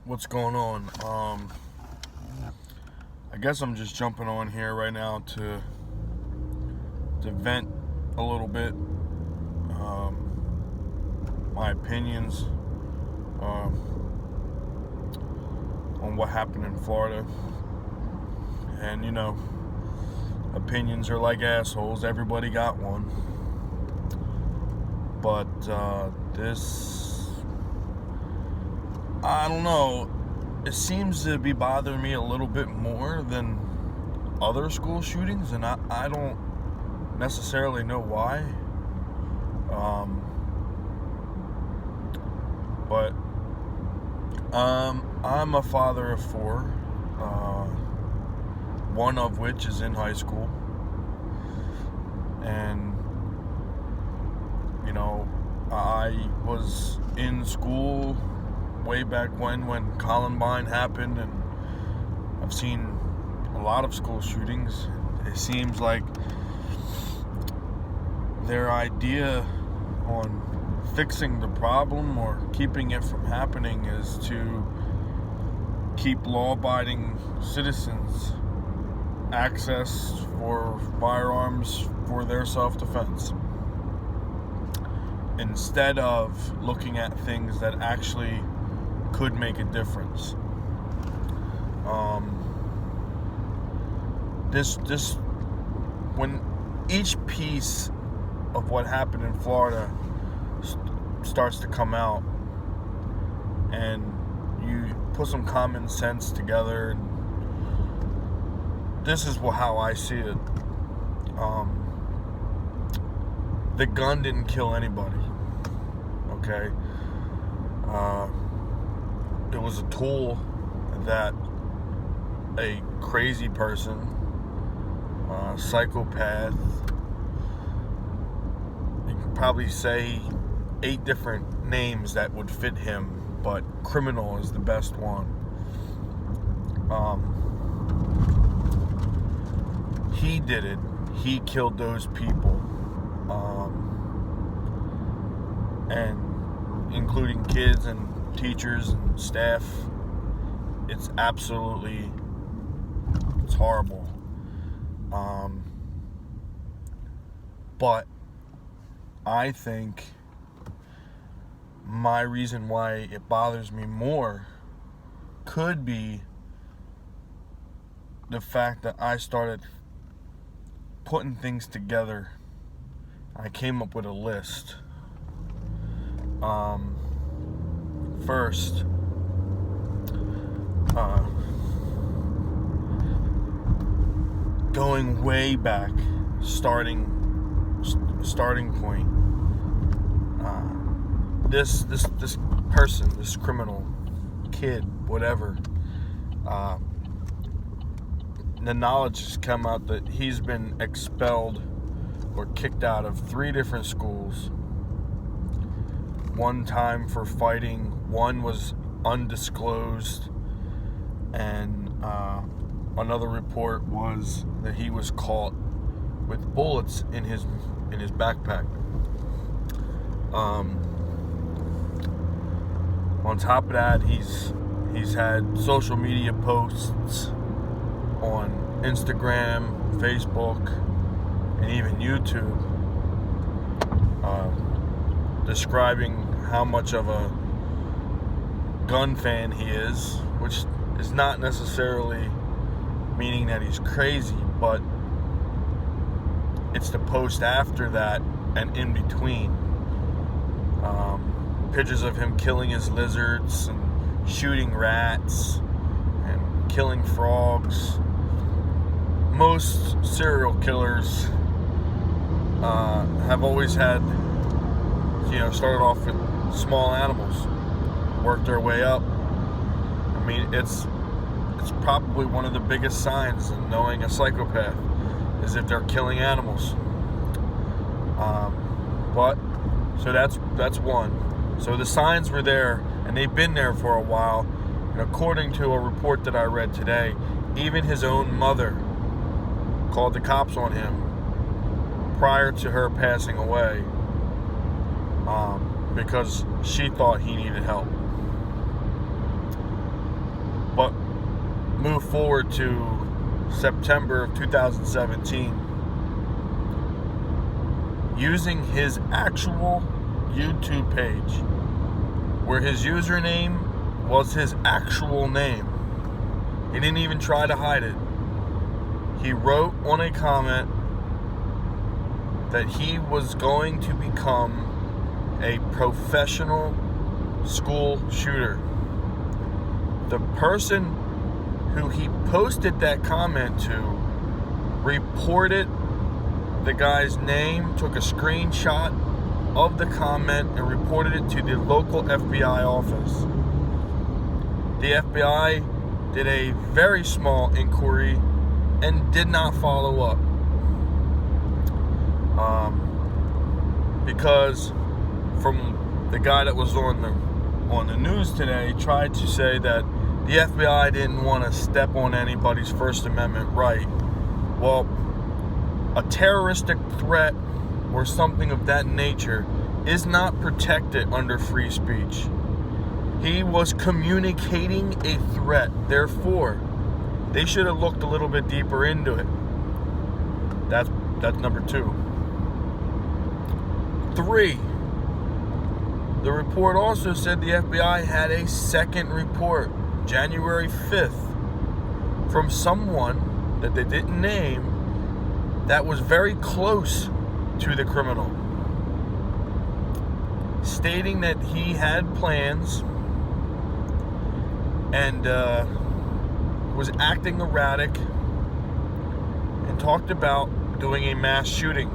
What's going on? I guess I'm just jumping on here right now to vent a little bit. My opinions on what happened in Florida. And opinions are like assholes. Everybody got one. But this, I don't know. It seems to be bothering me a little bit more than other school shootings, and I don't necessarily know why. But I'm a father of four, one of which is in high school, and I was in school way back when Columbine happened, and I've seen a lot of school shootings. It seems like their idea on fixing the problem or keeping it from happening is to keep law-abiding citizens access for firearms for their self-defense, instead of looking at things that actually could make a difference. This when each piece of what happened in Florida starts to come out, and you put some common sense together, and this is how I see it. The gun didn't kill anybody. Okay? It was a tool that a crazy person, psychopath, you could probably say 8 different names that would fit him, but criminal is the best one. He did it. He killed those people. And including kids and teachers and staff. It's horrible. But I think my reason why it bothers me more could be the fact that I started putting things together. I came up with a list. First, going way back, starting point. This person, this criminal, kid, whatever. The knowledge has come out that he's been expelled or kicked out of 3 different schools. One time for fighting, one was undisclosed, and another report was that he was caught with bullets in his backpack. On top of that, he's had social media posts on Instagram, Facebook, and even YouTube, describing how much of a gun fan he is, which is not necessarily meaning that he's crazy, but it's the post after that and in between. Pictures of him killing his lizards and shooting rats and killing frogs. Most serial killers have always had, started off with small animals, worked their way up. I mean, it's probably one of the biggest signs of knowing a psychopath is if they're killing animals. So that's one. So the signs were there, and they've been there for a while. And according to a report that I read today, even his own mother called the cops on him prior to her passing away, because she thought he needed help. move forward to September of 2017, using his actual YouTube page, where his username was his actual name. He didn't even try to hide it. He wrote on a comment that he was going to become a professional school shooter. The person who he posted that comment to reported the guy's name, took a screenshot of the comment, and reported it to the local FBI office. The FBI did a very small inquiry and did not follow up. Because from the guy that was on the news today tried to say that the FBI didn't want to step on anybody's First Amendment right. Well, a terroristic threat or something of that nature is not protected under free speech. He was communicating a threat. Therefore, they should have looked a little bit deeper into it. That's number 2. 3, the report also said the FBI had a second report, January 5th, from someone that they didn't name that was very close to the criminal, stating that he had plans and was acting erratic and talked about doing a mass shooting.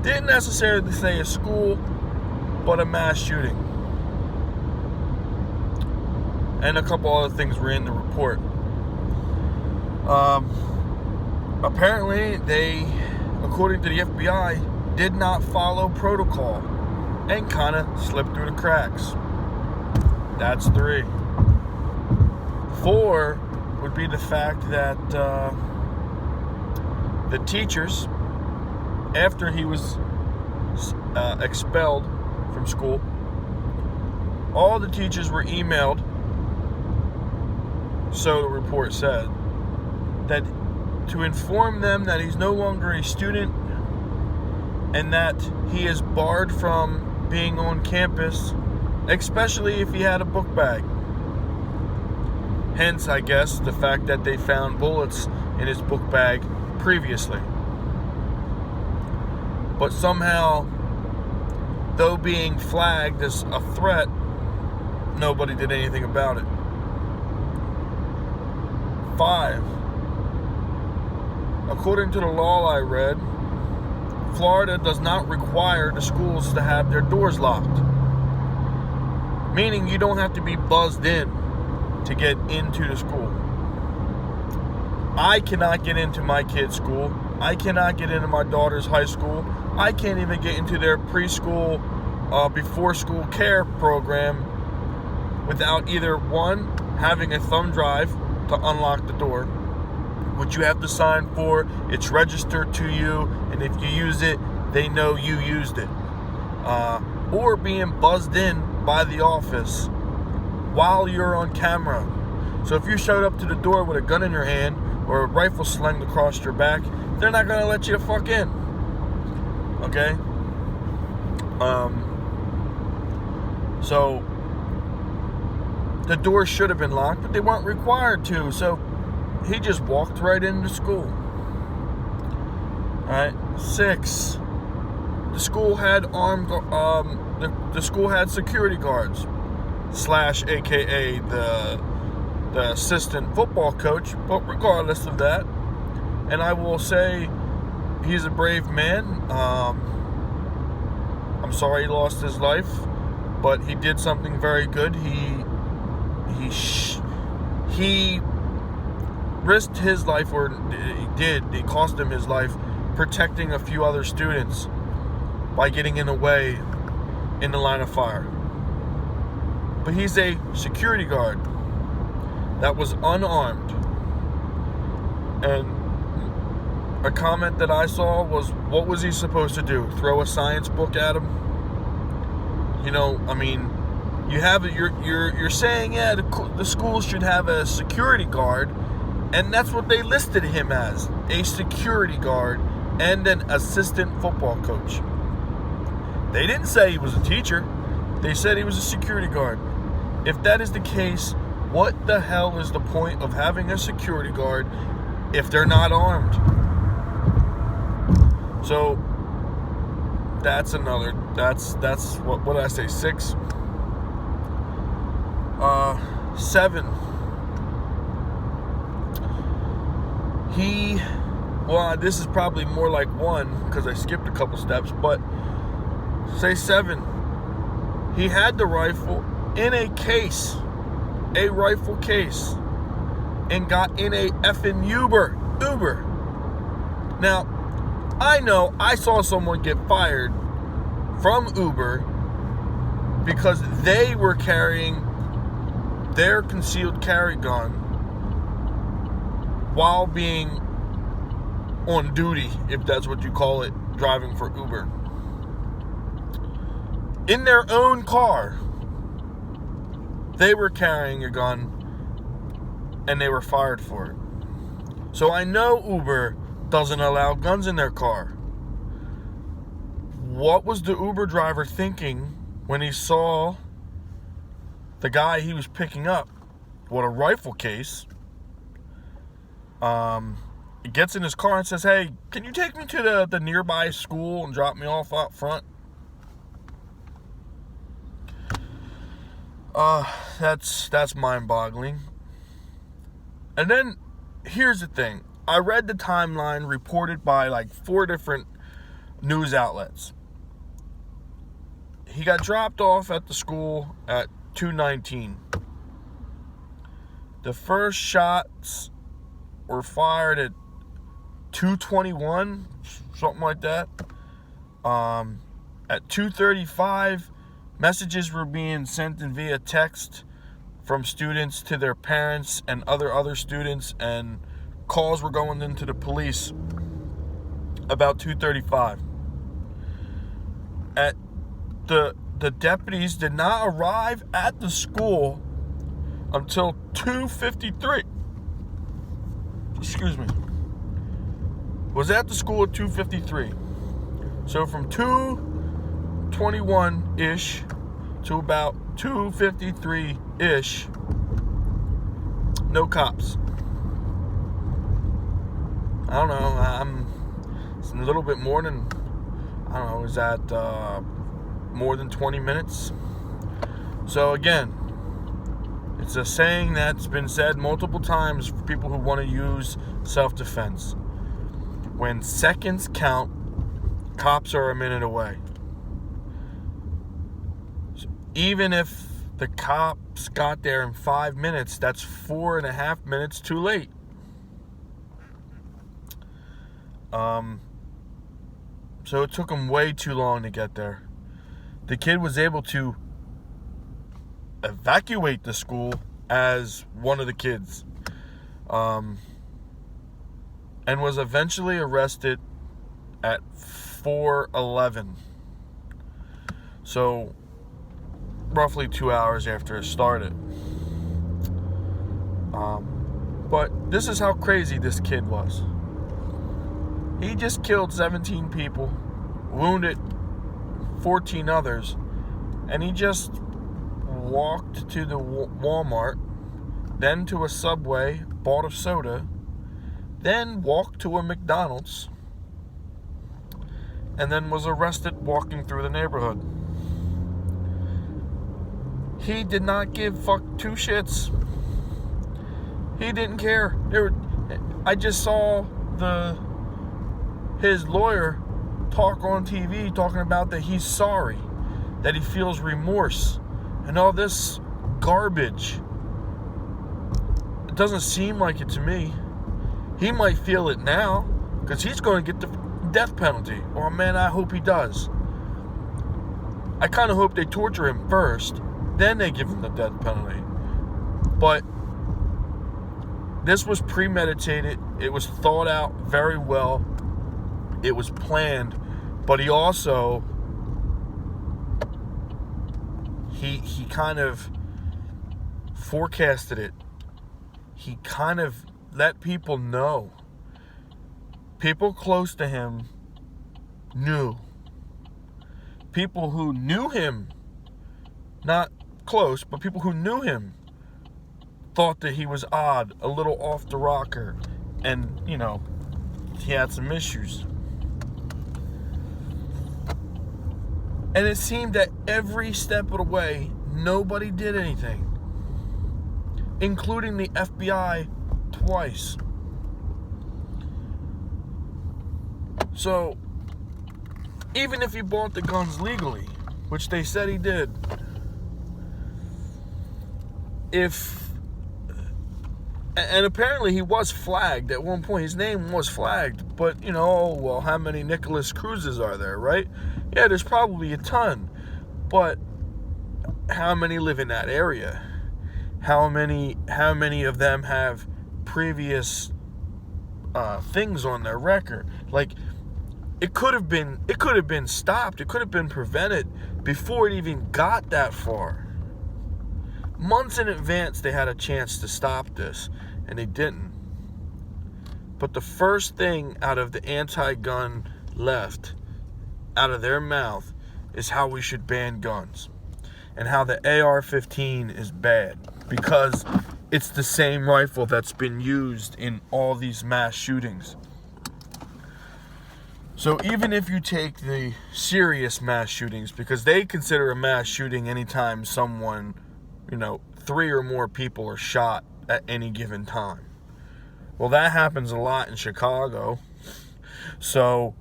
Didn't necessarily say a school, but a mass shooting. And a couple other things were in the report. Apparently, they, according to the FBI, did not follow protocol and kind of slipped through the cracks. That's 3. 4 would be the fact that the teachers, after he was expelled from school, all the teachers were emailed, so the report said, that to inform them that he's no longer a student and that he is barred from being on campus, especially if he had a book bag. Hence, I guess, the fact that they found bullets in his book bag previously. But somehow, though being flagged as a threat, nobody did anything about it. 5, according to the law I read, Florida does not require the schools to have their doors locked. Meaning you don't have to be buzzed in to get into the school. I cannot get into my kid's school. I cannot get into my daughter's high school. I can't even get into their preschool, before school care program without either 1, having a thumb drive to unlock the door, which you have to sign for. It's registered to you, and if you use it, they know you used it. Or being buzzed in by the office while you're on camera. So if you showed up to the door with a gun in your hand or a rifle slung across your back, they're not going to let you the fuck in. Okay? So the doors should have been locked, but they weren't required to. So he just walked right into school. Alright, 6. The school had the school had security guards / AKA the assistant football coach. But regardless of that, and I will say he's a brave man. I'm sorry he lost his life, but he did something very good. He risked his life, or he cost him his life, protecting a few other students by getting in the way in the line of fire. But he's a security guard that was unarmed. And a comment that I saw was, what was he supposed to do? Throw a science book at him? You know, I mean, you have you're saying, yeah, the school should have a security guard And that's what they listed him as, a security guard and an assistant football coach. They didn't say he was a teacher. They said he was a security guard. If that is the case, what the hell is the point of having a security guard if they're not armed? So that's what did I say, 6? 7. This is probably more like 1 because I skipped a couple steps, but say 7. He had the rifle in a case, a rifle case, and got in a effing Uber. Now, I know I saw someone get fired from Uber because they were carrying their concealed carry gun while being on duty, if that's what you call it, driving for Uber. In their own car, they were carrying a gun and they were fired for it. So I know Uber doesn't allow guns in their car. What was the Uber driver thinking when he saw the guy he was picking up with a rifle case? He gets in his car and says, "Hey, can you take me to the nearby school and drop me off out front?" That's mind-boggling. And then here's the thing. I read the timeline reported by like 4 different news outlets. He got dropped off at the school at 2:19. The first shots were fired at 2:21, something like that. At 2:35, messages were being sent in via text from students to their parents and other students, and calls were going into the police about 2:35. The deputies did not arrive at the school until 2:53. Excuse me. Was at the school at 2:53. So from 2:21-ish to about 2:53-ish, no cops. I don't know, it's a little bit more than, is that more than 20 minutes? So again, it's a saying that's been said multiple times for people who want to use self-defense. When seconds count, cops are a minute away. So even if the cops got there in 5 minutes, that's 4.5 minutes too late. So it took him way too long to get there. The kid was able to evacuate the school as one of the kids, and was eventually arrested at 4:11. So roughly 2 hours after it started. But this is how crazy this kid was. He just killed 17 people, wounded 14 others, and he just walked to the Walmart, then to a Subway, bought a soda, then walked to a McDonald's, and then was arrested walking through the neighborhood. He did not give two shits. He didn't care. I just saw his lawyer talk on TV talking about that he's sorry, that he feels remorse, and all this garbage. It doesn't seem like it to me. He might feel it now because he's going to get the death penalty. Or man, I hope he does. I kind of hope they torture him first, then they give him the death penalty. But this was premeditated. It was thought out very well. It was planned, but he also he kind of forecasted it. He kind of let people know. People close to him knew. People who knew him, not close, but people who knew him, thought that he was odd, a little off the rocker, and, he had some issues. And it seemed that every step of the way, nobody did anything, including the FBI twice. So, even if he bought the guns legally, which they said he did, and apparently he was flagged at one point. His name was flagged, but, how many Nicholas Cruzes are there, right? Yeah, there's probably a ton, but how many live in that area? How many of them have previous things on their record? Like, it could have been stopped. It could have been prevented before it even got that far. Months in advance, they had a chance to stop this, and they didn't. But the first thing out of the anti-gun left, out of their mouth, is how we should ban guns. And how the AR-15 is bad. Because it's the same rifle that's been used in all these mass shootings. So even if you take the serious mass shootings, because they consider a mass shooting anytime someone, 3 or more people are shot at any given time. Well, that happens a lot in Chicago. So,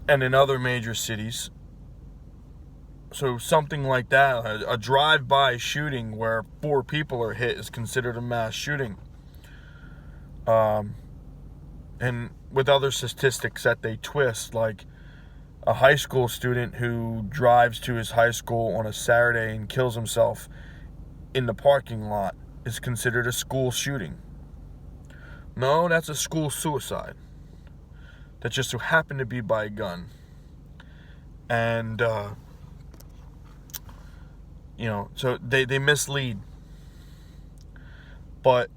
and in other major cities. So something like that, a drive-by shooting where 4 people are hit is considered a mass shooting. And with other statistics that they twist, like a high school student who drives to his high school on a Saturday and kills himself in the parking lot is considered a school shooting. No, that's a school suicide. That just so happened to be by a gun. And, so they mislead. But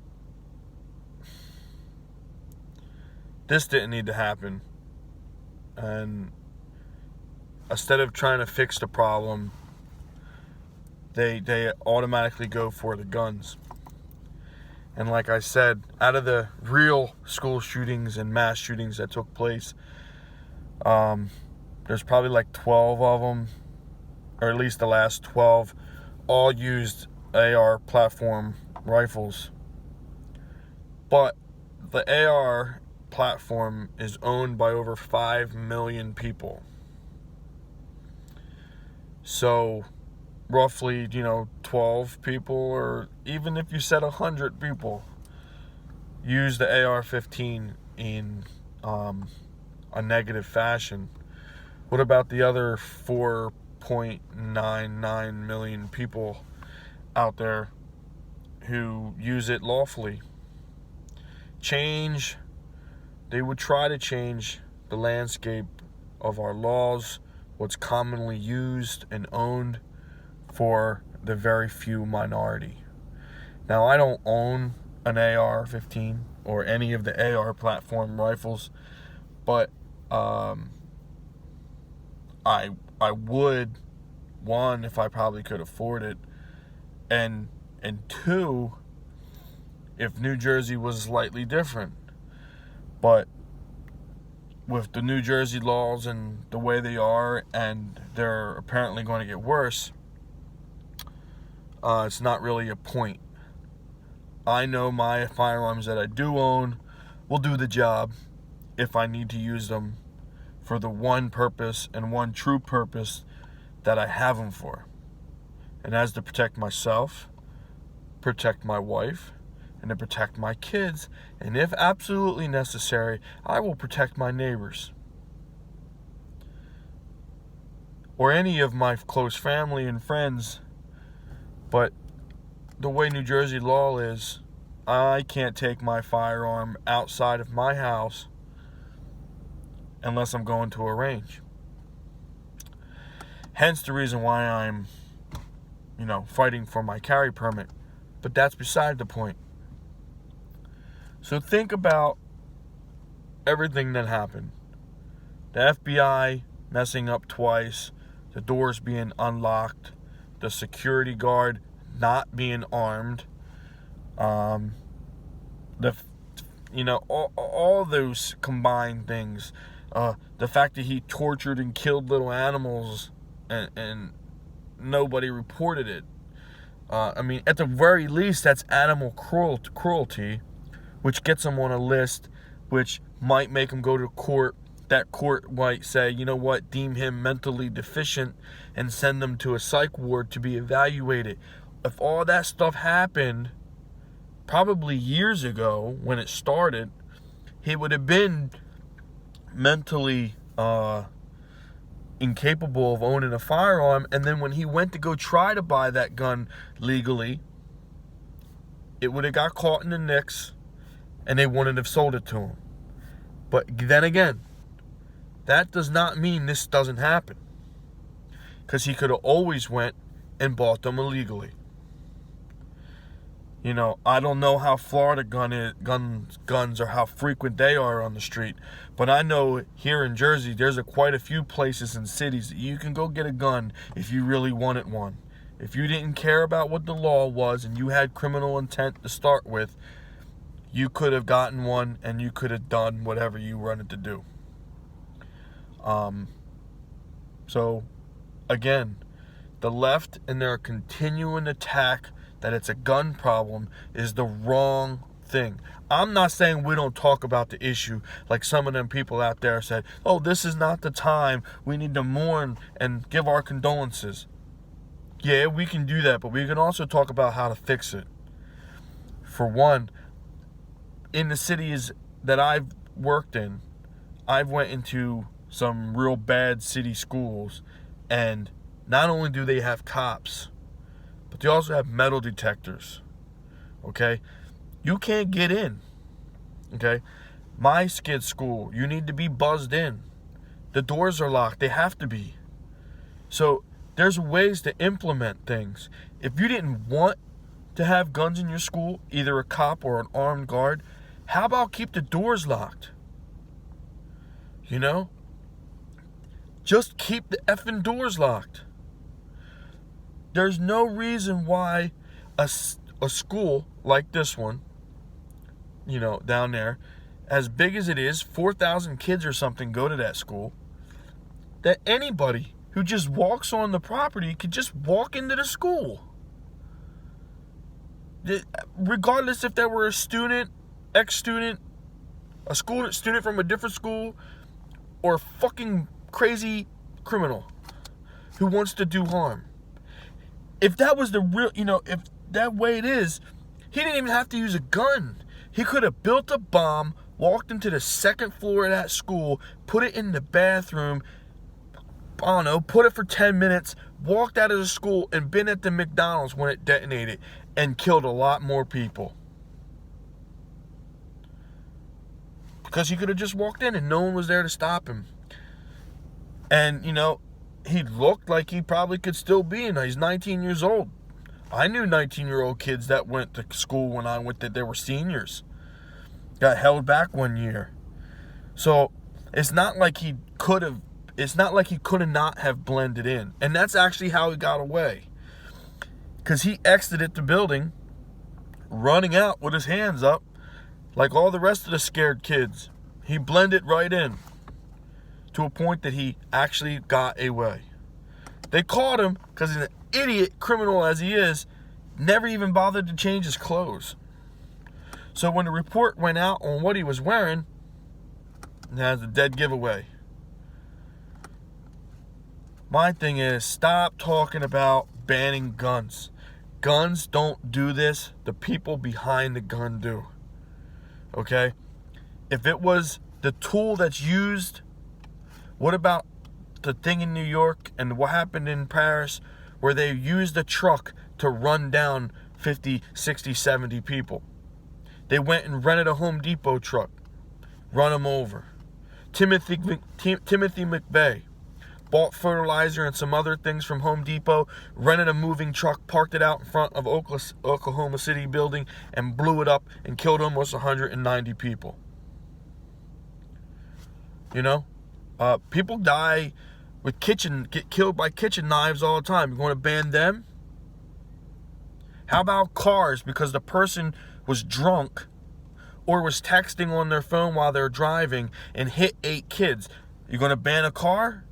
this didn't need to happen. And instead of trying to fix the problem, they automatically go for the guns. And like I said, out of the real school shootings and mass shootings that took place, there's probably like 12 of them, or at least the last 12, all used AR platform rifles. But the AR platform is owned by over 5 million people. So roughly, 12 people, or even if you said 100 people, use the AR-15 in a negative fashion. What about the other 4.99 million people out there who use it lawfully? They would try to change the landscape of our laws, what's commonly used and owned, for the very few minority. Now, I don't own an AR-15 or any of the AR platform rifles, but I would, one, if I probably could afford it, and two, if New Jersey was slightly different. But with the New Jersey laws and the way they are, and they're apparently going to get worse, it's not really a point. I know my firearms that I do own will do the job if I need to use them for the one purpose and one true purpose that I have them for. And that's to protect myself, protect my wife, and to protect my kids. And if absolutely necessary, I will protect my neighbors. Or any of my close family and friends. But the way New Jersey law is, I can't take my firearm outside of my house unless I'm going to a range. Hence the reason why I'm, fighting for my carry permit. But that's beside the point. So think about everything that happened. The FBI messing up twice, the doors being unlocked, the security guard not being armed, all those combined things. The fact that he tortured and killed little animals and nobody reported it. At the very least, that's animal cruelty, which gets him on a list, which might make him go to court. That court might say, you know what, deem him mentally deficient and send him to a psych ward to be evaluated. If all that stuff happened probably years ago when it started, he would have been mentally incapable of owning a firearm, and then when he went to go try to buy that gun legally, it would have got caught in the nicks and they wouldn't have sold it to him. But then again, that does not mean this doesn't happen, because he could have always went and bought them illegally. I don't know how Florida guns or how frequent they are on the street, but I know here in Jersey there's quite a few places and cities that you can go get a gun if you really wanted one. If you didn't care about what the law was and you had criminal intent to start with, you could have gotten one and you could have done whatever you wanted to do. So, again, the left and their continuing attack that it's a gun problem is the wrong thing. I'm not saying we don't talk about the issue like some of them people out there said, oh, this is not the time, we need to mourn and give our condolences. Yeah, we can do that, but we can also talk about how to fix it. For one, in the cities that I've worked in, I've went into some real bad city schools, and not only do they have cops, but they also have metal detectors. Okay? You can't get in. Okay? My skid school, you need to be buzzed in. The doors are locked. They have to be. So there's ways to implement things. If you didn't want to have guns in your school, either a cop or an armed guard, how about keep the doors locked? Just keep the effing doors locked. There's no reason why a school like this one, down there, as big as it is, 4,000 kids or something go to that school, that anybody who just walks on the property could just walk into the school. Regardless if they were a student, ex-student, a student from a different school, or a fucking crazy criminal who wants to do harm. If that was the real, if that way it is, he didn't even have to use a gun. He could have built a bomb, walked into the second floor of that school, put it in the bathroom, put it for 10 minutes, walked out of the school, and been at the McDonald's when it detonated, and killed a lot more people. Because he could have just walked in and no one was there to stop him. And, he looked like he probably could still be in. He's 19 years old. I knew 19-year-old kids that went to school when I went, that they were seniors. Got held back one year. So it's not like he could have not have blended in. And that's actually how he got away. Because he exited the building, running out with his hands up, like all the rest of the scared kids. He blended right in, to a point that he actually got away. They caught him because he's an idiot criminal as he is, never even bothered to change his clothes. So when the report went out on what he was wearing, it has a dead giveaway. My thing is, stop talking about banning guns. Guns don't do this. The people behind the gun do. Okay? If it was the tool that's used, what about the thing in New York and what happened in Paris where they used a truck to run down 50, 60, 70 people? They went and rented a Home Depot truck, run them over. Timothy McVeigh bought fertilizer and some other things from Home Depot, rented a moving truck, parked it out in front of Oklahoma City building, and blew it up and killed almost 190 people. You know, people die get killed by kitchen knives all the time. You want to ban them? How about cars because the person was drunk or was texting on their phone while they're driving and hit 8 kids? You going to ban a car?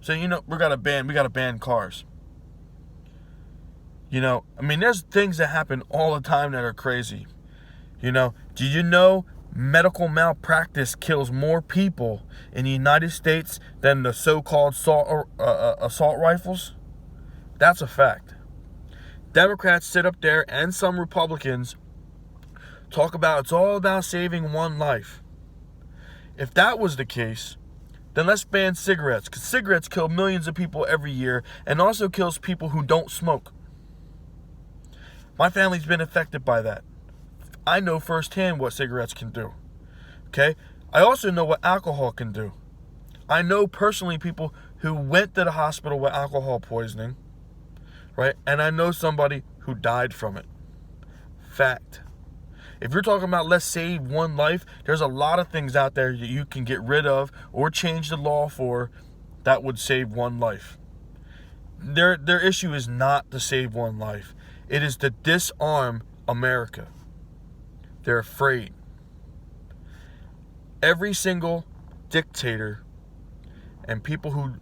So, we got to ban cars. There's things that happen all the time that are crazy. Do you know medical malpractice kills more people in the United States than the so-called assault rifles? That's a fact. Democrats sit up there, and some Republicans talk about it's all about saving one life. If that was the case, then let's ban cigarettes, because cigarettes kill millions of people every year and also kills people who don't smoke. My family's been affected by that. I know firsthand what cigarettes can do. Okay? I also know what alcohol can do. I know personally people who went to the hospital with alcohol poisoning, right? And I know somebody who died from it. Fact. If you're talking about let's save one life, there's a lot of things out there that you can get rid of or change the law for that would save one life. Their issue is not to save one life. It is to disarm America. They're afraid. Every single dictator and people who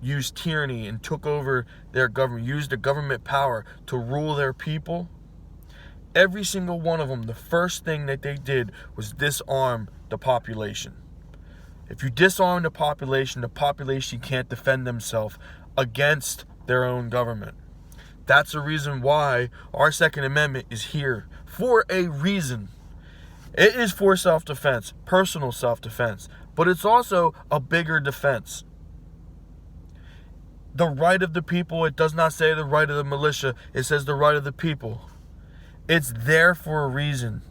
used tyranny and took over their government, used the government power to rule their people, every single one of them, the first thing that they did was disarm the population. If you disarm the population can't defend themselves against their own government. That's the reason why our Second Amendment is here. For a reason. It is for self-defense, personal self-defense, but it's also a bigger defense. The right of the people, it does not say the right of the militia, it says the right of the people. It's there for a reason.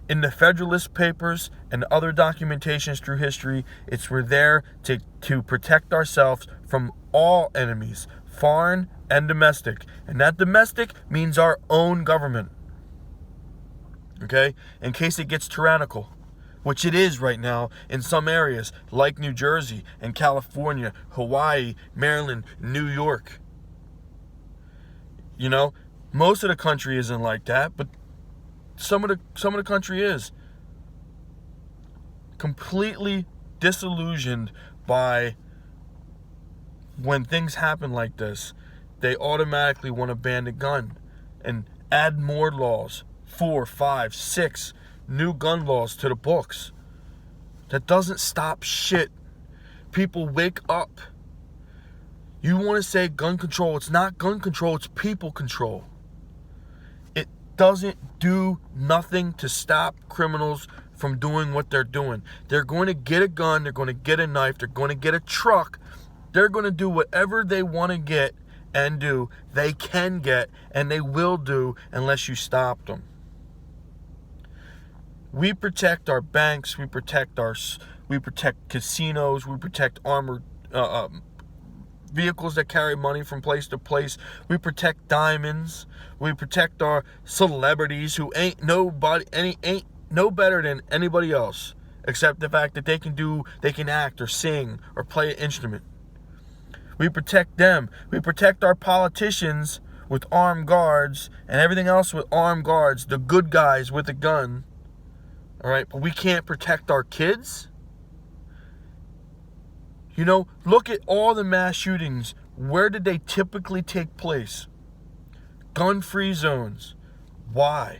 In the Federalist Papers and other documentations through history, we're there to protect ourselves from all enemies, foreign and domestic. And that domestic means our own government. Okay? In case it gets tyrannical, which it is right now in some areas like New Jersey and California, Hawaii, Maryland, New York. Most of the country isn't like that, but some of the country is. Completely disillusioned by when things happen like this, they automatically want to ban the gun and add more laws, 4, 5, 6 new gun laws to the books. That doesn't stop shit. People, wake up. You want to say gun control, it's not gun control, it's people control. It doesn't do nothing to stop criminals from doing what they're doing. They're going to get a gun, they're going to get a knife, they're going to get a truck. They're going to do whatever they want to get and do. They can get and they will do unless you stop them. We protect our banks, we protect casinos, we protect armored vehicles that carry money from place to place. We protect diamonds. We protect our celebrities who ain't no better than anybody else, except the fact that they can act or sing or play an instrument. We protect them. We protect our politicians with armed guards and everything else with armed guards, the good guys with a gun. All right, but we can't protect our kids. Look at all the mass shootings. Where did they typically take place? Gun-free zones. Why?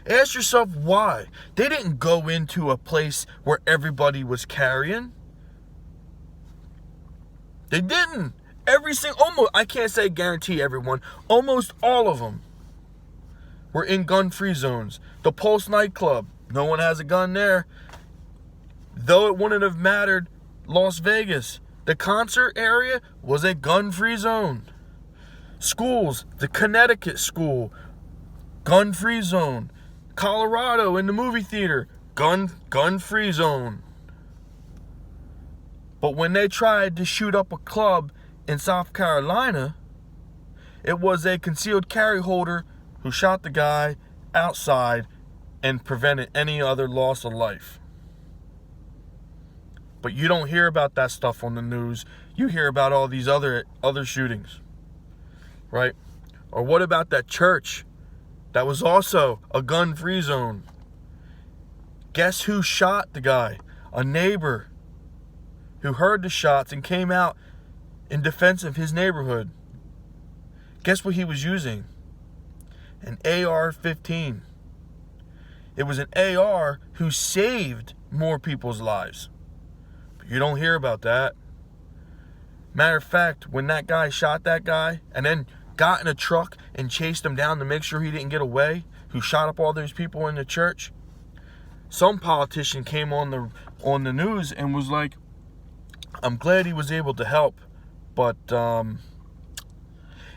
Ask yourself why. They didn't go into a place where everybody was carrying. They didn't. I can't say guarantee everyone, almost all of them were in gun-free zones. The Pulse nightclub, no one has a gun there. Though it wouldn't have mattered, Las Vegas, the concert area was a gun-free zone. Schools, the Connecticut school, gun-free zone. Colorado in the movie theater, gun-free zone. But when they tried to shoot up a club in South Carolina, it was a concealed carry holder who shot the guy outside and prevented any other loss of life. But you don't hear about that stuff on the news. You hear about all these other shootings, right? Or what about that church that was also a gun-free zone? Guess who shot the guy? A neighbor who heard the shots and came out in defense of his neighborhood. Guess what he was using? An AR-15. It was an AR who saved more people's lives. But you don't hear about that. Matter of fact, when that guy shot that guy and then got in a truck and chased him down to make sure he didn't get away, who shot up all those people in the church, some politician came on the news and was like, I'm glad he was able to help, but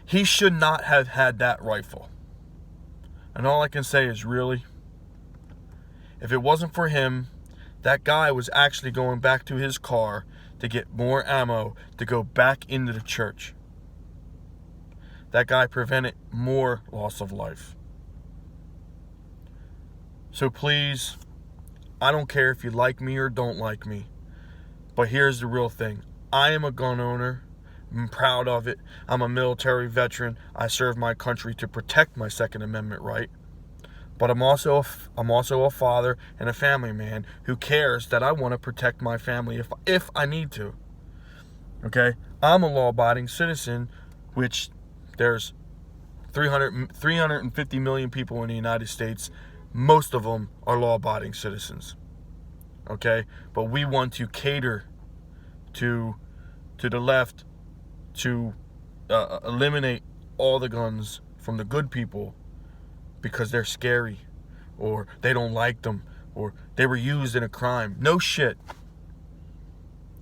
he should not have had that rifle. And all I can say is, really? If it wasn't for him, that guy was actually going back to his car to get more ammo to go back into the church. That guy prevented more loss of life. So please, I don't care if you like me or don't like me, but here's the real thing. I am a gun owner. I'm proud of it. I'm a military veteran. I serve my country to protect my Second Amendment right. But I'm also a father and a family man who cares that I want to protect my family if I need to. Okay? I'm a law-abiding citizen, which there's 350 million people in the United States. Most of them are law-abiding citizens. Okay? But we want to cater to the left to eliminate all the guns from the good people because they're scary, or they don't like them, or they were used in a crime. No shit.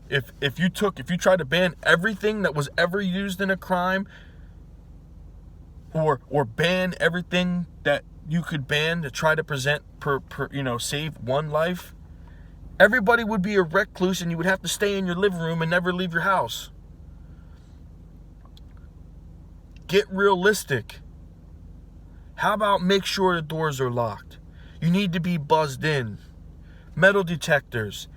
If you tried to ban everything that was ever used in a crime, or ban everything that you could ban to try to save one life, everybody would be a recluse and you would have to stay in your living room and never leave your house. Get realistic. How about make sure the doors are locked? You need to be buzzed in. Metal detectors.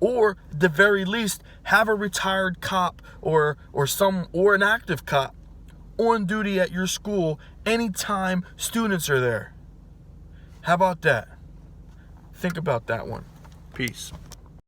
Or, at the very least, have a retired cop or an active cop on duty at your school anytime students are there. How about that? Think about that one. Peace.